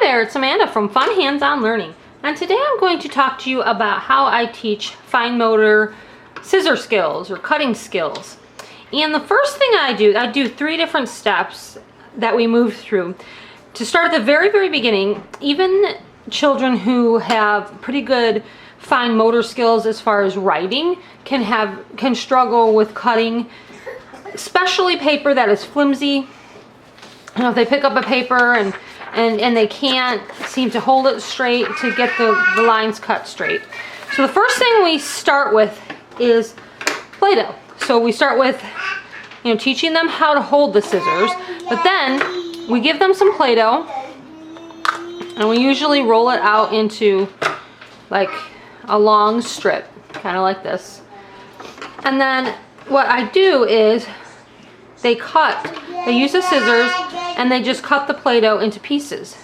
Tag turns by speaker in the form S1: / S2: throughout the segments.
S1: there, it's Amanda from Fun Hands-On Learning, and today I'm going to talk to you about how I teach fine motor scissor skills or cutting skills. And the first thing I do 3 different steps that we move through. To start at the very beginning, even children who have pretty good fine motor skills as far as writing can struggle with cutting, especially paper that is flimsy. You know, if they pick up a paper and they can't seem to hold it straight to get the lines cut straight. So the first thing we start with is Play-Doh. So we start with, you know, teaching them how to hold the scissors, but then we give them some Play-Doh and we usually roll it out into like a long strip, kind of like this. And then what I do is they use the scissors and they just cut the Play-Doh into pieces.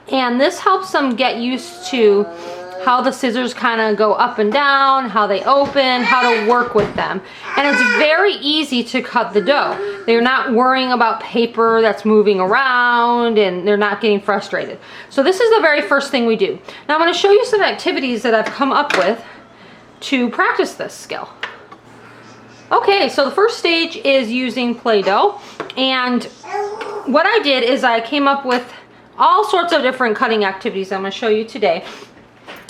S1: And this helps them get used to how the scissors kind of go up and down, how they open, how to work with them. And it's very easy to cut the dough. They're not worrying about paper that's moving around and they're not getting frustrated. So this is the very first thing we do. Now I'm going to show you some activities that I've come up with to practice this skill. Okay, so the first stage is using Play-Doh, and what I did is I came up with all sorts of different cutting activities I'm going to show you today.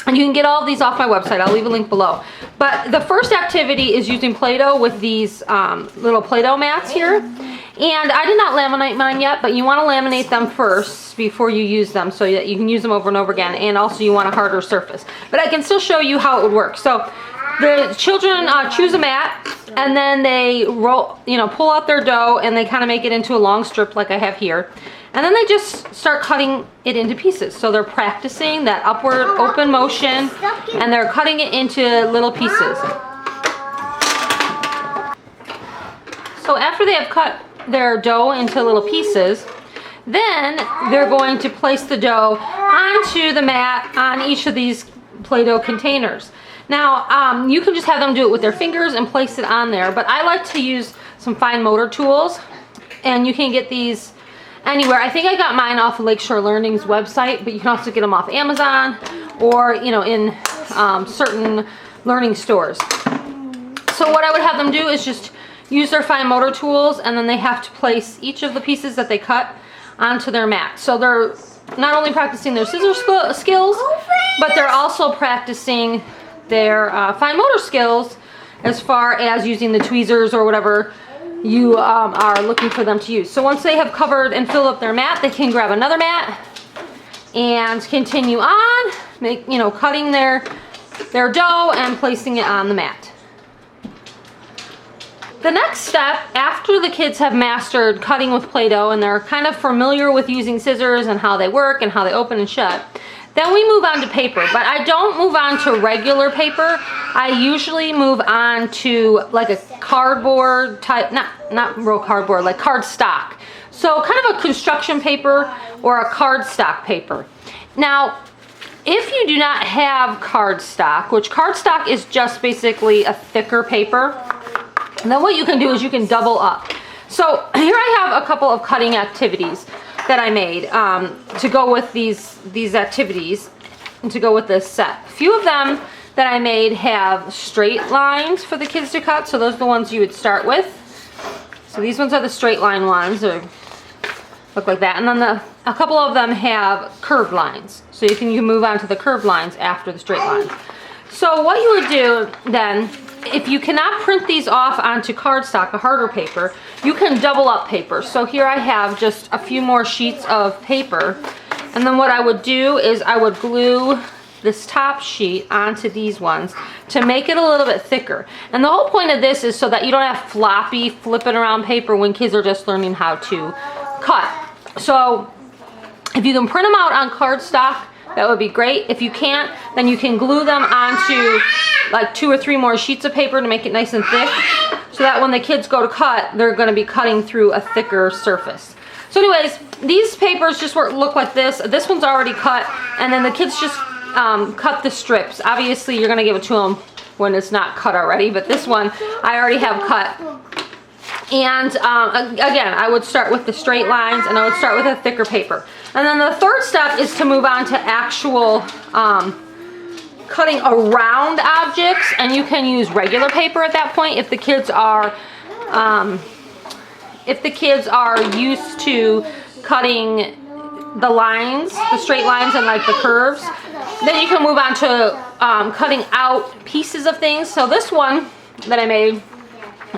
S1: And you can get all of these off my website. I'll leave a link below. But the first activity is using Play-Doh with these little Play-Doh mats here. And I did not laminate mine yet, but you want to laminate them first before you use them so that you can use them over and over again. And also you want a harder surface. But I can still show you how it would work. So the children choose a mat, and then they pull out their dough and they kind of make it into a long strip like I have here. And then they just start cutting it into pieces. So they're practicing that upward open motion and they're cutting it into little pieces. So after they have cut their dough into little pieces, then they're going to place the dough onto the mat on each of these Play-Doh containers. Now, you can just have them do it with their fingers and place it on there, but I like to use some fine motor tools, and you can get these anywhere. I think I got mine off of Lakeshore Learning's website, but you can also get them off Amazon or, you know, in certain learning stores. So what I would have them do is just use their fine motor tools, and then they have to place each of the pieces that they cut onto their mat. So they're not only practicing their scissor skills, but they're also practicing their fine motor skills as far as using the tweezers or whatever you are looking for them to use. So once they have covered and filled up their mat, they can grab another mat and continue on, cutting their dough and placing it on the mat. The next step, after the kids have mastered cutting with Play-Doh and they're kind of familiar with using scissors and how they work and how they open and shut, then we move on to paper. But I don't move on to regular paper. I usually move on to like a cardboard type, not real cardboard, like cardstock. So kind of a construction paper or a cardstock paper. Now, if you do not have cardstock, which cardstock is just basically a thicker paper, then what you can do is you can double up. So here I have a couple of cutting activities that I made to go with these activities and to go with this set. A few of them that I made have straight lines for the kids to cut, so those are the ones you would start with. So these ones are the straight line ones, or look like that. And then a couple of them have curved lines, so you can move on to the curved lines after the straight lines. So what you would do then, if you cannot print these off onto cardstock, a harder paper, you can double up paper. So here I have just a few more sheets of paper, and then what I would do is I would glue this top sheet onto these ones to make it a little bit thicker. And the whole point of this is so that you don't have floppy flipping around paper when kids are just learning how to cut. So if you can print them out on cardstock, that would be great. If you can't, then you can glue them onto like 2 or 3 more sheets of paper to make it nice and thick, so that when the kids go to cut, they're going to be cutting through a thicker surface. So anyways, these papers just look like this. This one's already cut, and then the kids just cut the strips. Obviously, you're going to give it to them when it's not cut already, but this one I already have cut. And again, I would start with the straight lines, and I would start with a thicker paper. And then the third step is to move on to actual cutting around objects, and you can use regular paper at that point if the kids are used to cutting the lines, the straight lines and like the curves. Then you can move on to cutting out pieces of things. So this one that I made,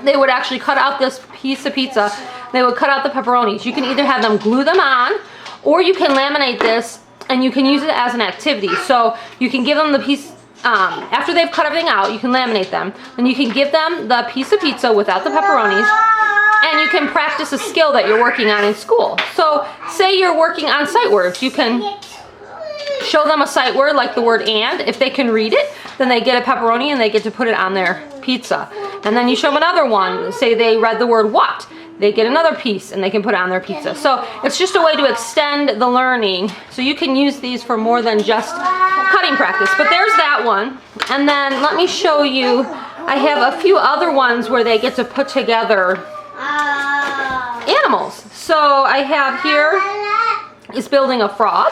S1: they would actually cut out this piece of pizza. They would cut out the pepperonis. You can either have them glue them on, or you can laminate this and you can use it as an activity. So you can give them the piece, after they've cut everything out, you can laminate them. And you can give them the piece of pizza without the pepperonis, and you can practice a skill that you're working on in school. So say you're working on sight words. You can show them a sight word like the word and. If they can read it, then they get a pepperoni and they get to put it on their pizza. And then you show them another one. Say they read the word what. They get another piece and they can put it on their pizza. So it's just a way to extend the learning. So you can use these for more than just cutting practice. But there's that one. And then let me show you, I have a few other ones where they get to put together animals. So I have here is building a frog.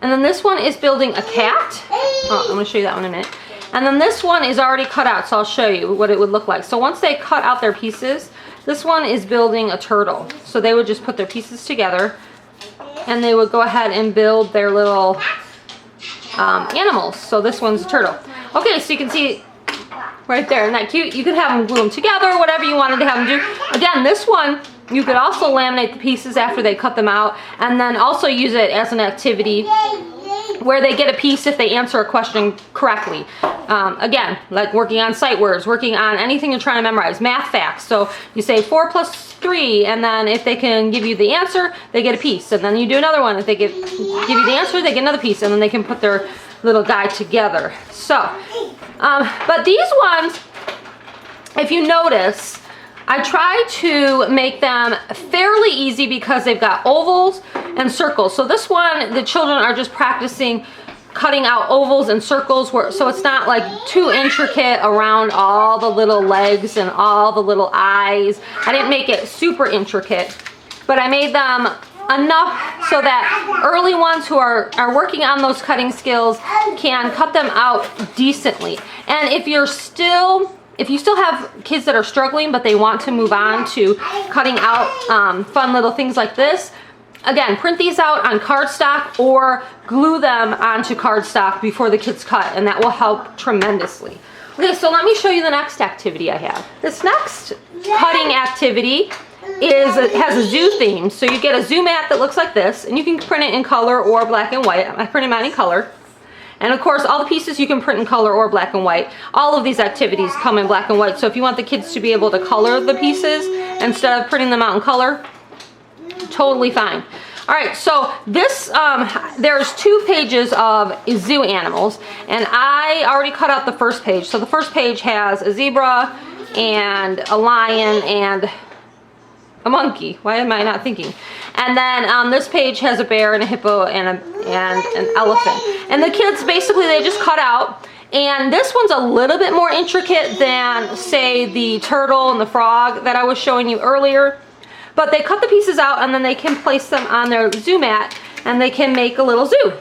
S1: And then this one is building a cat. Oh, I'm going to show you that one in a minute. And then this one is already cut out, so I'll show you what it would look like. So once they cut out their pieces, this one is building a turtle. So they would just put their pieces together and they would go ahead and build their little animals. So this one's a turtle. Okay, so you can see right there, isn't that cute? You could have them glue them together, whatever you wanted to have them do. Again, this one, you could also laminate the pieces after they cut them out, and then also use it as an activity where they get a piece if they answer a question correctly. Again, like working on sight words, working on anything you're trying to memorize, math facts. So you say 4 plus 3, and then if they can give you the answer, they get a piece. And then you do another one. If they give you the answer, they get another piece, and then they can put their little guide together. So, but these ones, if you notice, I try to make them fairly easy because they've got ovals and circles. So this one, the children are just practicing cutting out ovals and circles, so it's not like too intricate around all the little legs and all the little eyes. I didn't make it super intricate, but I made them enough so that early ones who are working on those cutting skills can cut them out decently. And if you still have kids that are struggling but they want to move on to cutting out fun little things like this, again, print these out on cardstock or glue them onto cardstock before the kids cut, and that will help tremendously. Okay, so let me show you the next activity I have. This next cutting activity has a zoo theme. So you get a zoo mat that looks like this, and you can print it in color or black and white. I printed mine in color. And of course, all the pieces you can print in color or black and white. All of these activities come in black and white. So if you want the kids to be able to color the pieces instead of printing them out in color, totally fine. All right, so this, there's 2 pages of zoo animals, and I already cut out the first page. So the first page has a zebra and a lion and a monkey. Why am I not thinking? And then this page has a bear and a hippo and an elephant. And the kids, basically, they just cut out. And this one's a little bit more intricate than, say, the turtle and the frog that I was showing you earlier. But they cut the pieces out and then they can place them on their zoo mat and they can make a little zoo.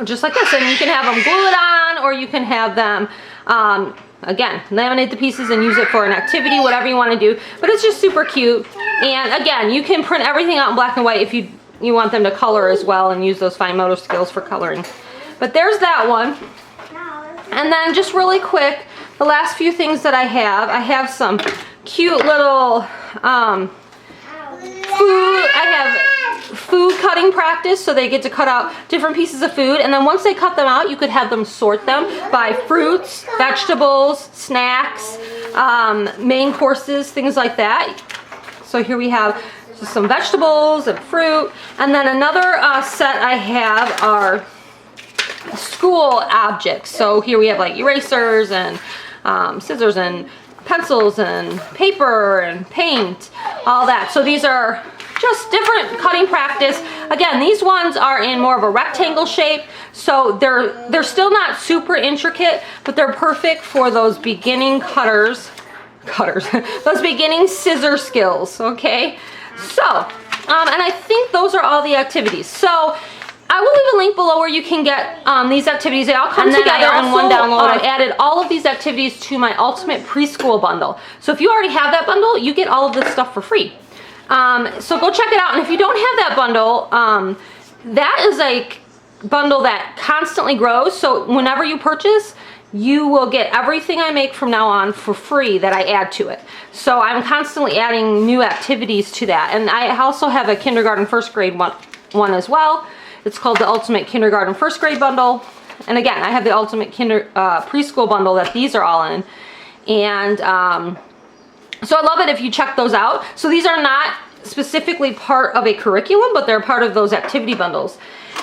S1: Just like this. And you can have them glue it on, or you can have them, again, laminate the pieces and use it for an activity, whatever you want to do. But it's just super cute. And again, you can print everything out in black and white if you want them to color as well and use those fine motor skills for coloring. But there's that one. And then just really quick, the last few things that I have some cute little food. I have food cutting practice, so they get to cut out different pieces of food, and then once they cut them out, you could have them sort them by fruits, vegetables, snacks, main courses, things like that. So here we have some vegetables and fruit, and then another set I have are school objects. So here we have like erasers and scissors and pencils and paper and paint, all that. So these are just different cutting practice. Again, these ones are in more of a rectangle shape, so they're still not super intricate, but they're perfect for those beginning cutters those beginning scissor skills, okay? So, and I think those are all the activities. So, I will leave a link below where you can get these activities. They all come together in one download. I've added all of these activities to my Ultimate Preschool bundle. So if you already have that bundle, you get all of this stuff for free. So go check it out. And if you don't have that bundle, that is a bundle that constantly grows. So whenever you purchase, you will get everything I make from now on for free that I add to it. So I'm constantly adding new activities to that. And I also have a kindergarten first grade one as well. It's called the Ultimate Kindergarten First Grade Bundle. And again, I have the Ultimate Preschool Bundle that these are all in. And so I love it if you check those out. So these are not specifically part of a curriculum, but they're part of those activity bundles.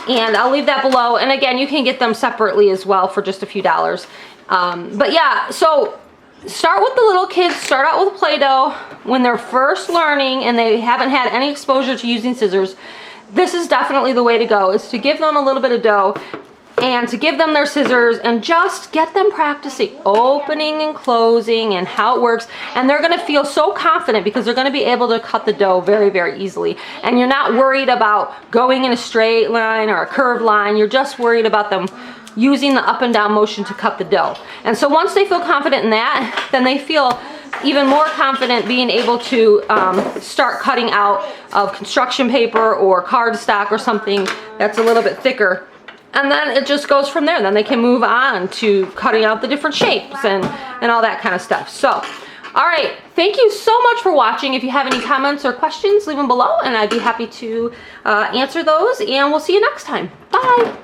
S1: And I'll leave that below. And again, you can get them separately as well for just a few dollars. But yeah, so start with the little kids. Start out with Play-Doh when they're first learning and they haven't had any exposure to using scissors. This is definitely the way to go, is to give them a little bit of dough and to give them their scissors and just get them practicing opening and closing and how it works. And they're going to feel so confident because they're going to be able to cut the dough very, very easily. And you're not worried about going in a straight line or a curved line. You're just worried about them using the up and down motion to cut the dough. And so once they feel confident in that, then they feel even more confident being able to start cutting out of construction paper or cardstock or something that's a little bit thicker. And then it just goes from there. Then they can move on to cutting out the different shapes and all that kind of stuff. So, all right, thank you so much for watching. If you have any comments or questions, leave them below and I'd be happy to answer those. And we'll see you next time. Bye.